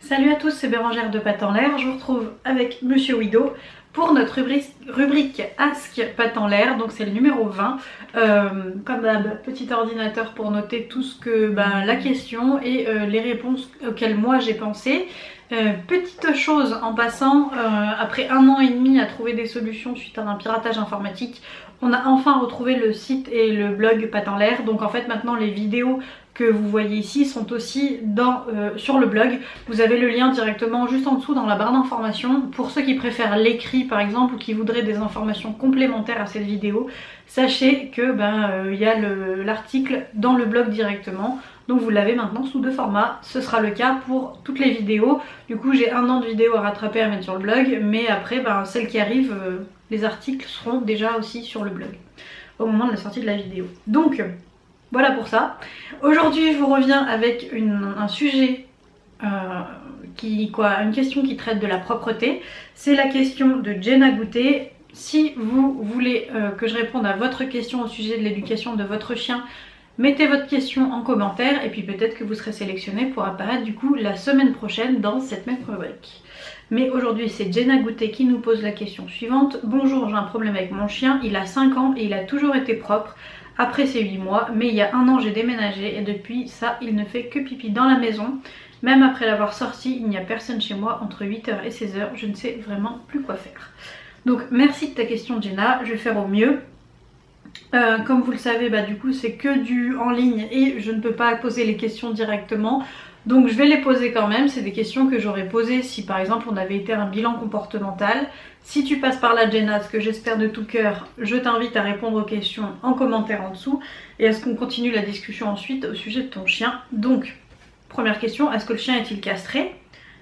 Salut à tous, c'est Bérangère de Pattes en l'air. Je vous retrouve avec Monsieur Wido pour notre rubrique Ask Pattes en l'air. Donc c'est le numéro 20. Comme d'hab, petit ordinateur pour noter tout ce que la question et les réponses auxquelles moi j'ai pensé. Petite chose en passant, après 1 an et demi à trouver des solutions suite à un piratage informatique, on a enfin retrouvé le site et le blog Pattes en l'air. Donc en fait maintenant les vidéos que vous voyez ici sont aussi sur le blog. Vous avez le lien directement juste en dessous dans la barre d'informations. Pour ceux qui préfèrent l'écrit par exemple ou qui voudraient des informations complémentaires à cette vidéo, sachez que y a l'article dans le blog directement. Donc vous l'avez maintenant sous 2 formats. Ce sera le cas pour toutes les vidéos. Du coup j'ai 1 an de vidéos à rattraper à mettre sur le blog, mais après celles qui arrivent, les articles seront déjà aussi sur le blog au moment de la sortie de la vidéo. Donc voilà pour ça. Aujourd'hui je vous reviens avec un sujet, une question qui traite de la propreté. C'est la question de Jenna Goutet. Si vous voulez que je réponde à votre question au sujet de l'éducation de votre chien, mettez votre question en commentaire et puis peut-être que vous serez sélectionné pour apparaître du coup la semaine prochaine dans cette même rubrique. Mais aujourd'hui c'est Jenna Goutet qui nous pose la question suivante. Bonjour, j'ai un problème avec mon chien, il a 5 ans et il a toujours été propre après ces 8 mois, mais il y a 1 an j'ai déménagé et depuis ça il ne fait que pipi dans la maison. Même après l'avoir sorti, il n'y a personne chez moi entre 8h et 16h, je ne sais vraiment plus quoi faire. Donc merci de ta question Jenna, je vais faire au mieux. Comme vous le savez, du coup c'est que du en ligne et je ne peux pas poser les questions directement. Donc je vais les poser quand même, c'est des questions que j'aurais posées si par exemple on avait été à un bilan comportemental. Si tu passes par là Jenna, ce que j'espère de tout cœur, je t'invite à répondre aux questions en commentaire en dessous et à ce qu'on continue la discussion ensuite au sujet de ton chien. Donc, première question, est-ce que le chien est-il castré?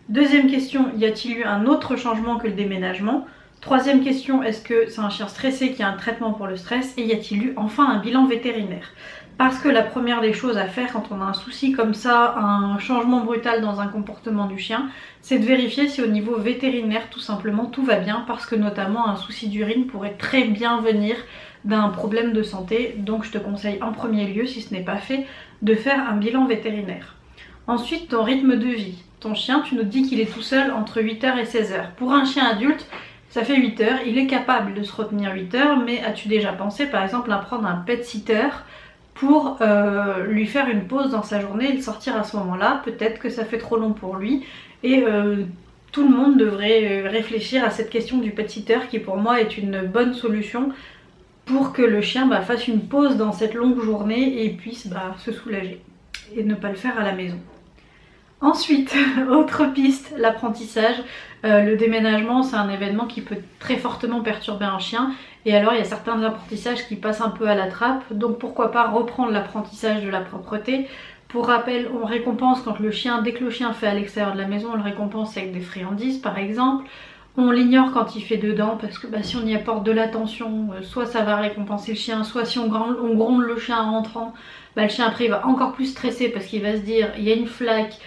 Deuxième question, y a-t-il eu un autre changement que le déménagement? Troisième question, est-ce que c'est un chien stressé qui a un traitement pour le stress? Et y a-t-il eu enfin un bilan vétérinaire? Parce que la première des choses à faire quand on a un souci comme ça, un changement brutal dans un comportement du chien, c'est de vérifier si au niveau vétérinaire tout simplement tout va bien, parce que notamment un souci d'urine pourrait très bien venir d'un problème de santé. Donc je te conseille en premier lieu, si ce n'est pas fait, de faire un bilan vétérinaire. Ensuite, ton rythme de vie. Ton chien, tu nous dis qu'il est tout seul entre 8h et 16h. Pour un chien adulte, ça fait 8h, il est capable de se retenir 8h, mais as-tu déjà pensé par exemple à prendre un pet sitter pour lui faire une pause dans sa journée et le sortir à ce moment-là? Peut-être que ça fait trop long pour lui et tout le monde devrait réfléchir à cette question du pet sitter qui pour moi est une bonne solution pour que le chien fasse une pause dans cette longue journée et puisse se soulager et ne pas le faire à la maison. Ensuite, autre piste, l'apprentissage. Le déménagement, c'est un événement qui peut très fortement perturber un chien. Et alors, il y a certains apprentissages qui passent un peu à la trappe. Donc pourquoi pas reprendre l'apprentissage de la propreté. Pour rappel, on récompense quand le chien, dès que le chien fait à l'extérieur de la maison, on le récompense avec des friandises par exemple. On l'ignore quand il fait dedans parce que si on y apporte de l'attention, soit ça va récompenser le chien, soit si on gronde le chien en rentrant, le chien après il va encore plus stresser parce qu'il va se dire il y a une flaque.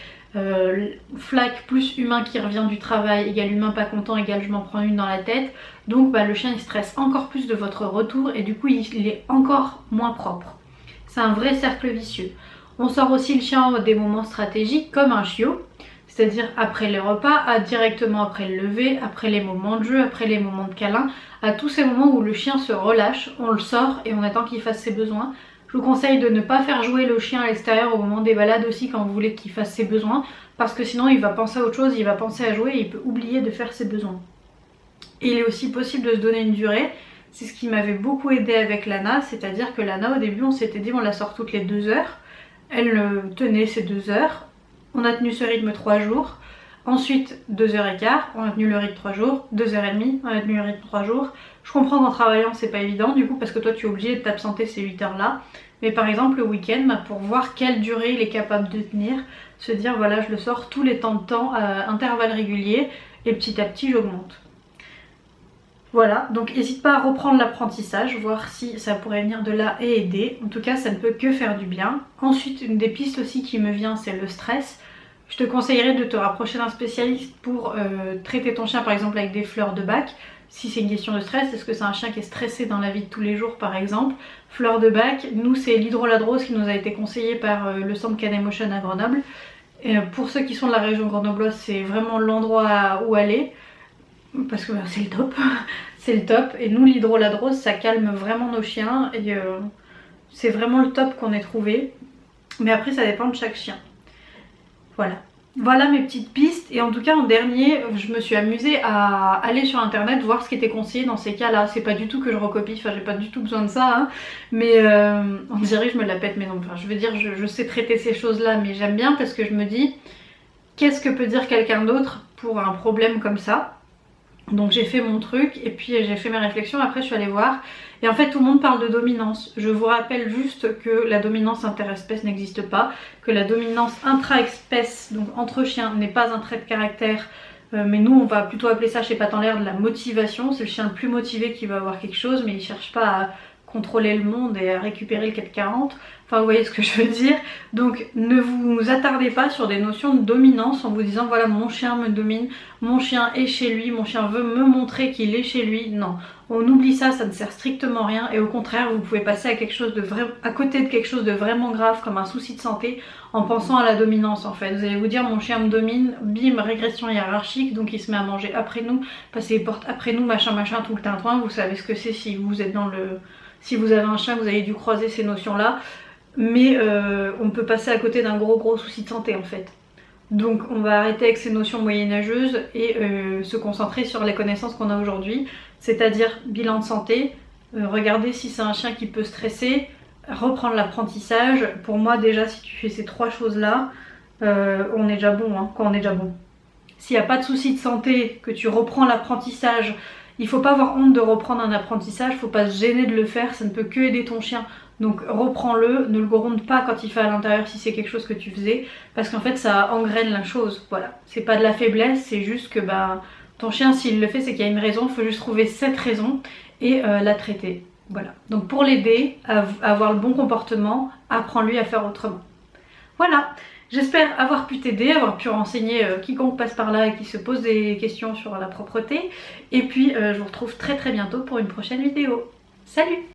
Flaque plus humain qui revient du travail égale humain pas content égale je m'en prends une dans la tête. Donc le chien il stresse encore plus de votre retour et du coup il est encore moins propre. C'est un vrai cercle vicieux. On sort aussi le chien à des moments stratégiques comme un chiot, c'est-à-dire après les repas, directement après le lever, après les moments de jeu, après les moments de câlin, à tous ces moments où le chien se relâche, on le sort et on attend qu'il fasse ses besoins. Je vous conseille de ne pas faire jouer le chien à l'extérieur au moment des balades aussi quand vous voulez qu'il fasse ses besoins, parce que sinon il va penser à autre chose, il va penser à jouer et il peut oublier de faire ses besoins. Et il est aussi possible de se donner une durée, c'est ce qui m'avait beaucoup aidé avec Lana, c'est-à-dire que Lana au début on s'était dit on la sort toutes les 2 heures, elle tenait ses 2 heures, on a tenu ce rythme 3 jours, ensuite 2h15, on a tenu le rythme 3 jours, 2h30, on a tenu le rythme 3 jours. Je comprends qu'en travaillant c'est pas évident du coup parce que toi tu es obligé de t'absenter ces 8 heures là. Mais par exemple le week-end, pour voir quelle durée il est capable de tenir, se dire voilà je le sors tous les temps de temps à intervalles réguliers et petit à petit j'augmente. Voilà, donc n'hésite pas à reprendre l'apprentissage, voir si ça pourrait venir de là et aider. En tout cas ça ne peut que faire du bien. Ensuite une des pistes aussi qui me vient c'est le stress. Je te conseillerais de te rapprocher d'un spécialiste pour traiter ton chien par exemple avec des fleurs de bac. Si c'est une question de stress, est-ce que c'est un chien qui est stressé dans la vie de tous les jours par exemple? Fleurs de bac, nous c'est l'hydroladrose qui nous a été conseillé par le centre Canemotion à Grenoble. Et pour ceux qui sont de la région grenobloise, c'est vraiment l'endroit où aller. Parce que c'est le top. C'est le top. Et nous, l'hydroladrose, ça calme vraiment nos chiens. Et c'est vraiment le top qu'on ait trouvé. Mais après, ça dépend de chaque chien. Voilà. Voilà mes petites pistes. Et en tout cas, en dernier, je me suis amusée à aller sur internet voir ce qui était conseillé dans ces cas-là. C'est pas du tout que je recopie, enfin j'ai pas du tout besoin de ça, hein. Mais on dirait que je me la pète, mais non, enfin je veux dire, je sais traiter ces choses-là, mais j'aime bien parce que je me dis, qu'est-ce que peut dire quelqu'un d'autre pour un problème comme ça? Donc j'ai fait mon truc et puis j'ai fait mes réflexions, après je suis allée voir. Et en fait tout le monde parle de dominance. Je vous rappelle juste que la dominance interespèce n'existe pas, que la dominance intra-espèce, donc entre chiens, n'est pas un trait de caractère. Mais nous on va plutôt appeler ça chez Pattes en l'air de la motivation. C'est le chien le plus motivé qui va avoir quelque chose, mais il cherche pas à contrôler le monde et à récupérer le 440. Enfin vous voyez ce que je veux dire. Donc ne vous attardez pas sur des notions de dominance en vous disant voilà mon chien me domine, mon chien est chez lui, mon chien veut me montrer qu'il est chez lui. Non, on oublie ça, ça ne sert strictement à rien et au contraire vous pouvez passer à quelque chose de à côté de quelque chose de vraiment grave comme un souci de santé en pensant à la dominance en fait. Vous allez vous dire mon chien me domine, bim, régression hiérarchique, donc il se met à manger après nous, passer les portes après nous, machin machin, tout le tintouin. Vous savez ce que c'est si vous êtes dans le... Si vous avez un chien, vous avez dû croiser ces notions là. Mais on peut passer à côté d'un gros souci de santé en fait. Donc on va arrêter avec ces notions moyenâgeuses et se concentrer sur les connaissances qu'on a aujourd'hui, c'est-à-dire bilan de santé, regarder si c'est un chien qui peut stresser, reprendre l'apprentissage. Pour moi déjà si tu fais ces trois choses là, on est déjà bon, hein, quand on est déjà bon. S'il n'y a pas de souci de santé, que tu reprends l'apprentissage, il faut pas avoir honte de reprendre un apprentissage, faut pas se gêner de le faire, ça ne peut que aider ton chien. Donc reprends-le, ne le gronde pas quand il fait à l'intérieur si c'est quelque chose que tu faisais, parce qu'en fait ça engraine la chose, voilà. C'est pas de la faiblesse, c'est juste que bah, ton chien s'il le fait c'est qu'il y a une raison, il faut juste trouver cette raison et la traiter. Voilà. Donc pour l'aider à avoir le bon comportement, apprends-lui à faire autrement. Voilà. J'espère avoir pu t'aider, avoir pu renseigner quiconque passe par là et qui se pose des questions sur la propreté. Et puis je vous retrouve très bientôt pour une prochaine vidéo. Salut!